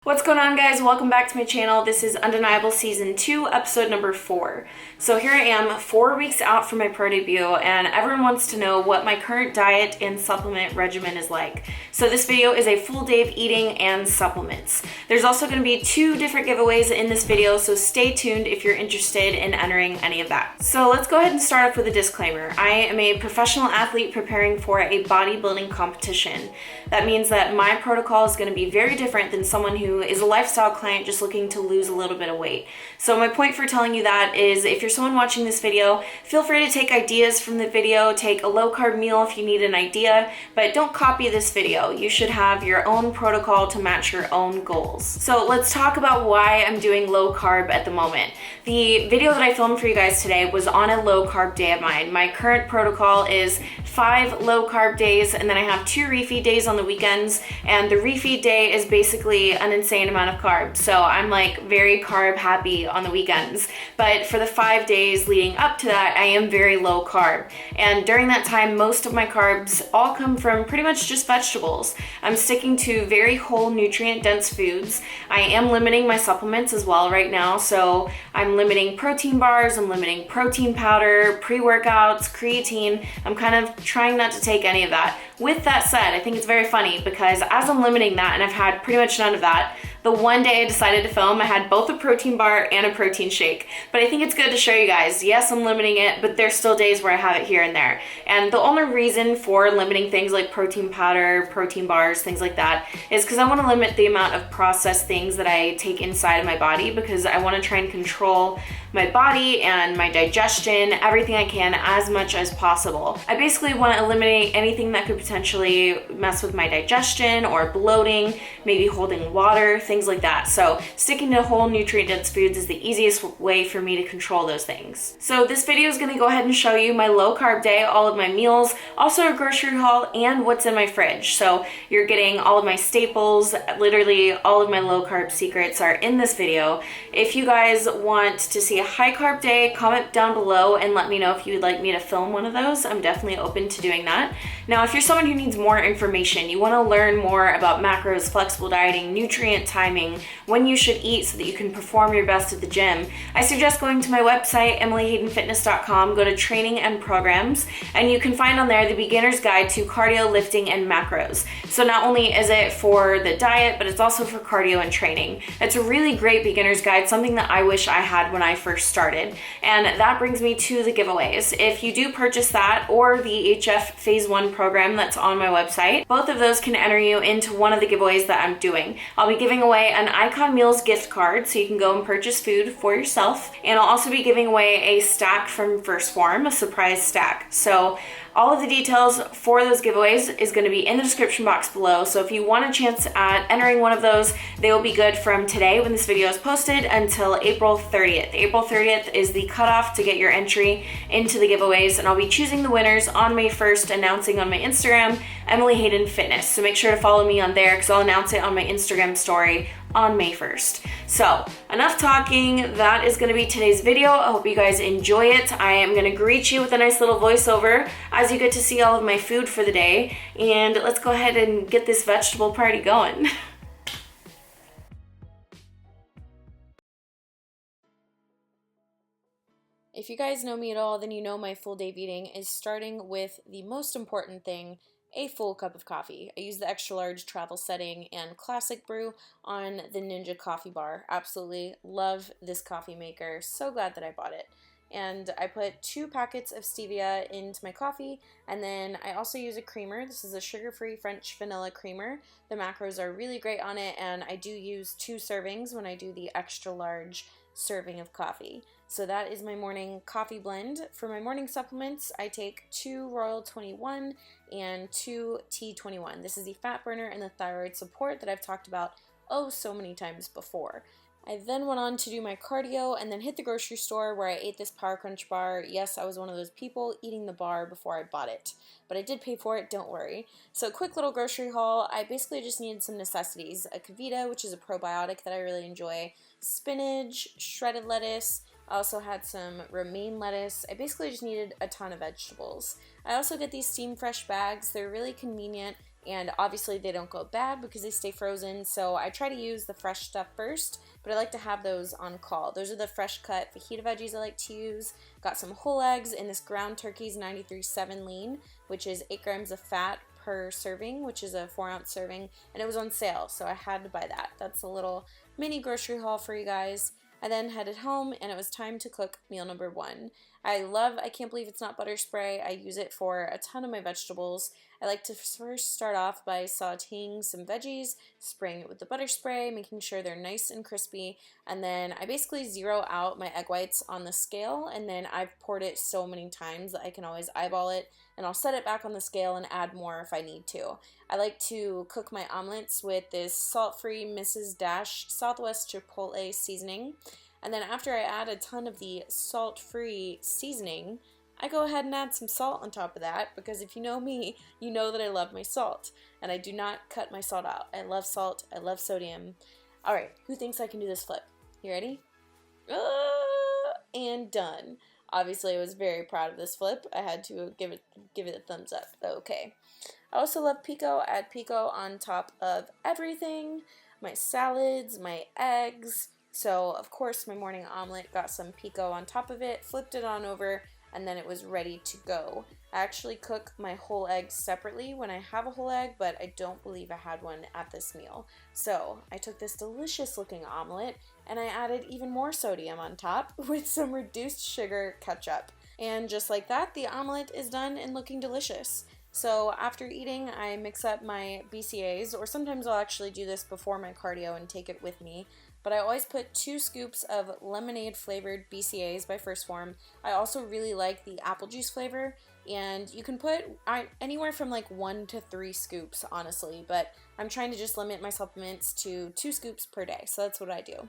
What's going on, guys? Welcome back to my channel. This is Undeniable Season 2, episode number 4. So here I am, 4 weeks out from my pro debut, and everyone wants to know what my current diet and supplement regimen is like. So this video is a full day of eating and supplements. There's also going to be 2 different giveaways in this video, so stay tuned if you're interested in entering any of that. So let's go ahead and start off with a disclaimer. I am a professional athlete preparing for a bodybuilding competition. That means that my protocol is going to be very different than someone who is a lifestyle client just looking to lose a little bit of weight. So my point for telling you that is, if you're someone watching this video, feel free to take ideas from the video, take a low carb meal if you need an idea, but don't copy this video. You should have your own protocol to match your own goals. So let's talk about why I'm doing low carb at the moment. The video that I filmed for you guys today was on a low carb day of mine. My current protocol is 5 low carb days, and then I have 2 refeed days on the weekends, and the refeed day is basically an insane amount of carbs. So I'm like very carb happy on the weekends. But for the 5 days leading up to that, I am very low carb. And during that time, most of my carbs all come from pretty much just vegetables. I'm sticking to very whole nutrient dense foods. I am limiting my supplements as well right now. So I'm limiting protein bars, I'm limiting protein powder, pre-workouts, creatine. I'm kind of trying not to take any of that. With that said, I think it's very funny because as I'm limiting that, and I've had pretty much none of that, the one day I decided to film, I had both a protein bar and a protein shake. But I think it's good to show you guys, yes, I'm limiting it, but there's still days where I have it here and there. And the only reason for limiting things like protein powder, protein bars, things like that, is because I want to limit the amount of processed things that I take inside of my body, because I want to try and control my body and my digestion, everything I can, as much as possible. I basically want to eliminate anything that could potentially mess with my digestion or bloating, maybe holding water, things like that. So sticking to whole nutrient-dense foods is the easiest way for me to control those things. So this video is going to go ahead and show you my low carb day, all of my meals, also a grocery haul, and what's in my fridge. So you're getting all of my staples, literally all of my low carb secrets are in this video. If you guys want to see a high carb day, comment down below and let me know if you would like me to film one of those. I'm definitely open to doing that. Now, if you're someone who needs more information, you want to learn more about macros, flexible dieting, nutrient timing, when you should eat so that you can perform your best at the gym, I suggest going to my website, emilyhaydenfitness.com, go to training and programs, and you can find on there the beginner's guide to cardio, lifting, and macros. So not only is it for the diet, but it's also for cardio and training. It's a really great beginner's guide, something that I wish I had when I first started. And that brings me to the giveaways. If you do purchase that or the HF Phase 1 program that's on my website, both of those can enter you into one of the giveaways that I'm doing. I'll be giving away an IconMeals gift card so you can go and purchase food for yourself. And I'll also be giving away a stack from First Form, a surprise stack. So all of the details for those giveaways is going to be in the description box below. So if you want a chance at entering one of those, they will be good from today when this video is posted until April 30th. April 30th is the cutoff to get your entry into the giveaways, and I'll be choosing the winners on May 1st, announcing on my Instagram, Emily Hayden Fitness. So make sure to follow me on there because I'll announce it on my Instagram story on May 1st. So enough talking, that is going to be today's video. I hope you guys enjoy it. I am going to greet you with a nice little voiceover as you get to see all of my food for the day, and let's go ahead and get this vegetable party going. If you guys know me at all, then you know my full day of eating is starting with the most important thing, a full cup of coffee. I use the extra large travel setting and classic brew on the Ninja coffee bar. Absolutely love this coffee maker. So glad that I bought it. And I put 2 packets of stevia into my coffee, and then I also use a creamer. This is a sugar-free French vanilla creamer. The macros are really great on it, and I do use 2 servings when I do the extra large serving of coffee. So that is my morning coffee blend. For my morning supplements, I take 2 Royal 21 and 2 T21. This is the fat burner and the thyroid support that I've talked about oh so many times before. I then went on to do my cardio and then hit the grocery store where I ate this Power Crunch bar. Yes, I was one of those people eating the bar before I bought it, but I did pay for it, don't worry. So quick little grocery haul. I basically just needed some necessities. A Kavita, which is a probiotic that I really enjoy, spinach, shredded lettuce. I also had some romaine lettuce. I basically just needed a ton of vegetables. I also get these steam fresh bags. They're really convenient. and obviously they don't go bad because they stay frozen, so I try to use the fresh stuff first, but I like to have those on call. Those are the fresh cut fajita veggies I like to use. Got some whole eggs in this ground turkey's 93.7 lean, which is 8 grams of fat per serving, which is a 4-ounce serving, and it was on sale, so I had to buy that. That's a little mini grocery haul for you guys. I then headed home and it was time to cook meal number 1. I can't believe it's not butter spray. I use it for a ton of my vegetables. I like to first start off by sauteing some veggies, spraying it with the butter spray, making sure they're nice and crispy, and then I basically zero out my egg whites on the scale, and then I've poured it so many times that I can always eyeball it, and I'll set it back on the scale and add more if I need to. I like to cook my omelets with this salt-free Mrs. Dash Southwest Chipotle seasoning, and then after I add a ton of the salt-free seasoning, I go ahead and add some salt on top of that, because if you know me, you know that I love my salt, and I do not cut my salt out. I love salt, I love sodium. Alright, who thinks I can do this flip? You ready? And done. Obviously, I was very proud of this flip. I had to give it a thumbs up. Okay. I also love pico. I add pico on top of everything. My salads, my eggs. So, of course, my morning omelet got some pico on top of it, flipped it on over, and then it was ready to go. I actually cook my whole eggs separately when I have a whole egg, but I don't believe I had one at this meal. So I took this delicious looking omelet and I added even more sodium on top with some reduced sugar ketchup. And just like that, the omelet is done and looking delicious. So after eating, I mix up my BCAAs, or sometimes I'll actually do this before my cardio and take it with me. But I always put 2 scoops of lemonade flavored BCAAs by First Form. I also really like the apple juice flavor, and you can put anywhere from like 1 to 3 scoops, honestly, but I'm trying to just limit my supplements to 2 scoops per day, so that's what I do.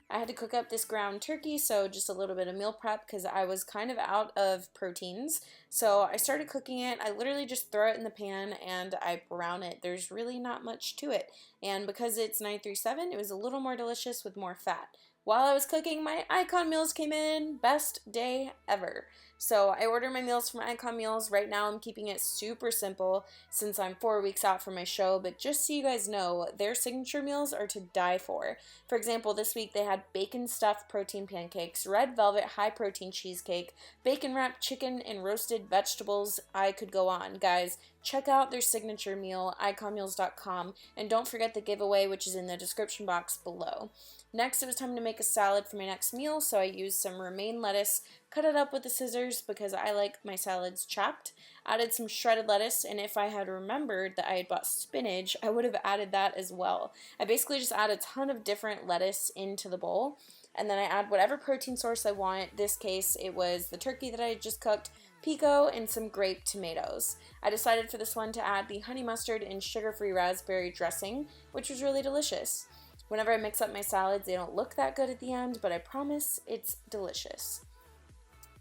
I had to cook up this ground turkey, so just a little bit of meal prep because I was kind of out of proteins. So I started cooking it. I literally just throw it in the pan and I brown it. There's really not much to it. And because it's 937, it was a little more delicious with more fat. While I was cooking, my IconMeals came in. Best day ever. So I ordered my meals from IconMeals. Right now I'm keeping it super simple since I'm 4 weeks out from my show, but just so you guys know, their signature meals are to die for. For example, this week they had bacon stuffed protein pancakes, red velvet high protein cheesecake, bacon wrapped chicken, and roasted vegetables. I could go on. Guys, check out their signature meal, iconmeals.com, and don't forget the giveaway, which is in the description box below. Next, it was time to make a salad for my next meal, so I used some romaine lettuce, cut it up with the scissors because I like my salads chopped, added some shredded lettuce, and if I had remembered that I had bought spinach, I would have added that as well. I basically just add a ton of different lettuce into the bowl, and then I add whatever protein source I want. This case, it was the turkey that I had just cooked, pico, and some grape tomatoes. I decided for this one to add the honey mustard and sugar-free raspberry dressing, which was really delicious. Whenever I mix up my salads, they don't look that good at the end, but I promise it's delicious.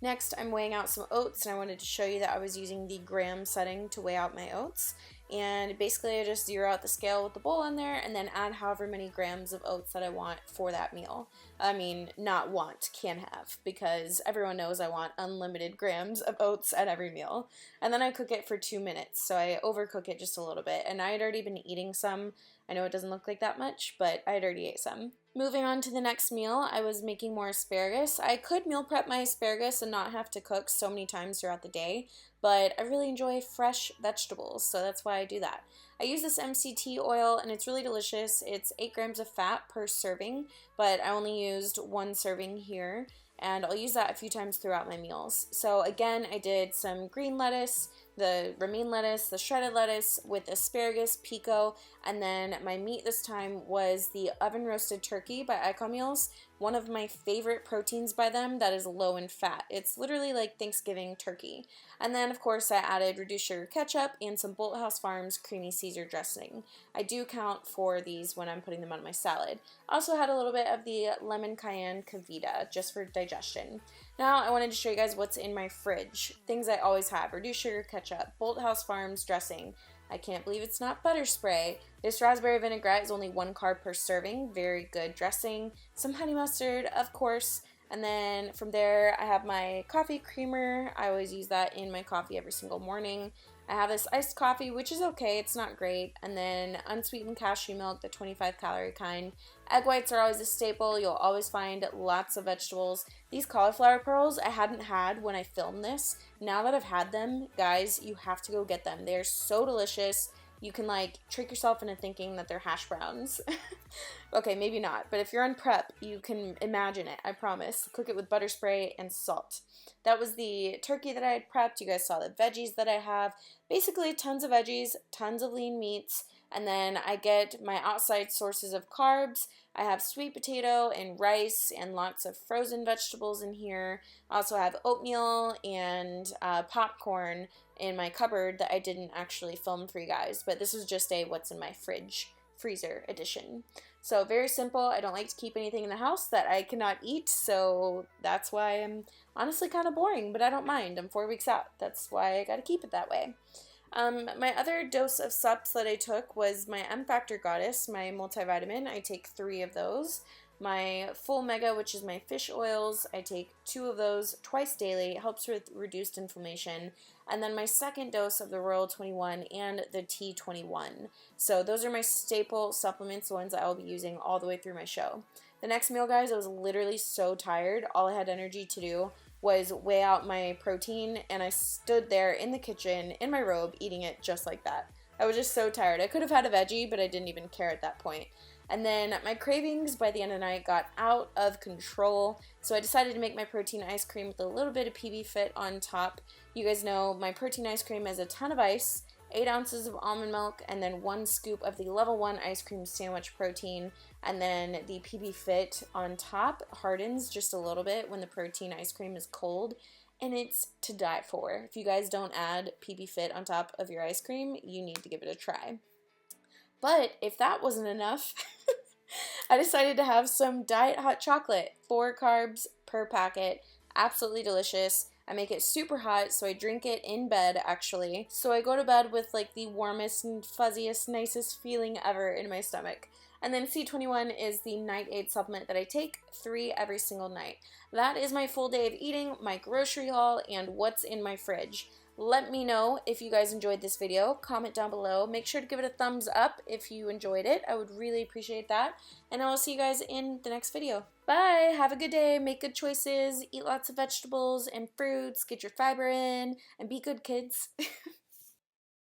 Next, I'm weighing out some oats, and I wanted to show you that I was using the gram setting to weigh out my oats. And basically, I just zero out the scale with the bowl in there and then add however many grams of oats that I want for that meal. I mean, not want, can have, because everyone knows I want unlimited grams of oats at every meal. And then I cook it for 2 minutes, so I overcook it just a little bit. And I had already been eating some. I know it doesn't look like that much, but I had already ate some. Moving on to the next meal, I was making more asparagus. I could meal prep my asparagus and not have to cook so many times throughout the day, but I really enjoy fresh vegetables, so that's why I do that. I use this MCT oil, and it's really delicious. It's 8 grams of fat per serving, but I only used 1 serving here, and I'll use that a few times throughout my meals. So again, I did some green lettuce, the romaine lettuce, the shredded lettuce with asparagus, pico, and then my meat this time was the oven roasted turkey by IconMeals, one of my favorite proteins by them that is low in fat. It's literally like Thanksgiving turkey. And then of course I added reduced sugar ketchup and some Bolthouse Farms creamy Caesar dressing. I do count for these when I'm putting them on my salad. I also had a little bit of the lemon cayenne Cavita just for digestion. Now I wanted to show you guys what's in my fridge. Things I always have: reduced sugar ketchup, Bolthouse Farms dressing. I can't believe it's not butter spray. This raspberry vinaigrette is only 1 carb per serving. Very good dressing. Some honey mustard, of course. And then from there, I have my coffee creamer. I always use that in my coffee every single morning. I have this iced coffee, which is okay, it's not great, and then unsweetened cashew milk, the 25 calorie kind. Egg whites are always a staple. You'll always find lots of vegetables. These cauliflower pearls I hadn't had when I filmed this. Now that I've had them, guys, you have to go get them. They're so delicious. You can like trick yourself into thinking that they're hash browns. Okay, maybe not, but if you're on prep, you can imagine it, I promise. Cook it with butter spray and salt. That was the turkey that I had prepped. You guys saw the veggies that I have. Basically, tons of veggies, tons of lean meats, and then I get my outside sources of carbs. I have sweet potato and rice and lots of frozen vegetables in here. I also have oatmeal and popcorn in my cupboard that I didn't actually film for you guys, but this is just a what's in my fridge freezer edition. So very simple. I don't like to keep anything in the house that I cannot eat, so that's why I'm honestly kind of boring, but I don't mind. I'm 4 weeks out. That's why I gotta keep it that way. My other dose of SUPPS that I took was my M Factor Goddess, my multivitamin. I take 3 of those. My Full Mega, which is my fish oils, I take 2 of those twice daily. It helps with reduced inflammation. And then my second dose of the Royal 21 and the T21. So those are my staple supplements, the ones that I will be using all the way through my show. The next meal, guys, I was literally so tired. All I had energy to do was weigh out my protein, and I stood there in the kitchen in my robe eating it just like that. I was just so tired. I could have had a veggie, but I didn't even care at that point. And then my cravings by the end of the night got out of control, so I decided to make my protein ice cream with a little bit of PB Fit on top. You guys know my protein ice cream has a ton of ice, 8 ounces of almond milk, and then 1 scoop of the level 1 ice cream sandwich protein, and then the PB Fit on top hardens just a little bit when the protein ice cream is cold, and it's to die for. If you guys don't add PB Fit on top of your ice cream, you need to give it a try. But if that wasn't enough, I decided to have some diet hot chocolate, 4 carbs per packet, absolutely delicious. I make it super hot, so I drink it in bed, actually. So I go to bed with like the warmest and fuzziest, nicest feeling ever in my stomach. And then C21 is the night aid supplement that I take 3 every single night. That is my full day of eating, my grocery haul, and what's in my fridge. Let me know if you guys enjoyed this video. Comment down below. Make sure to give it a thumbs up if you enjoyed it. I would really appreciate that. And I will see you guys in the next video. Bye! Have a good day. Make good choices. Eat lots of vegetables and fruits. Get your fiber in. And be good, kids.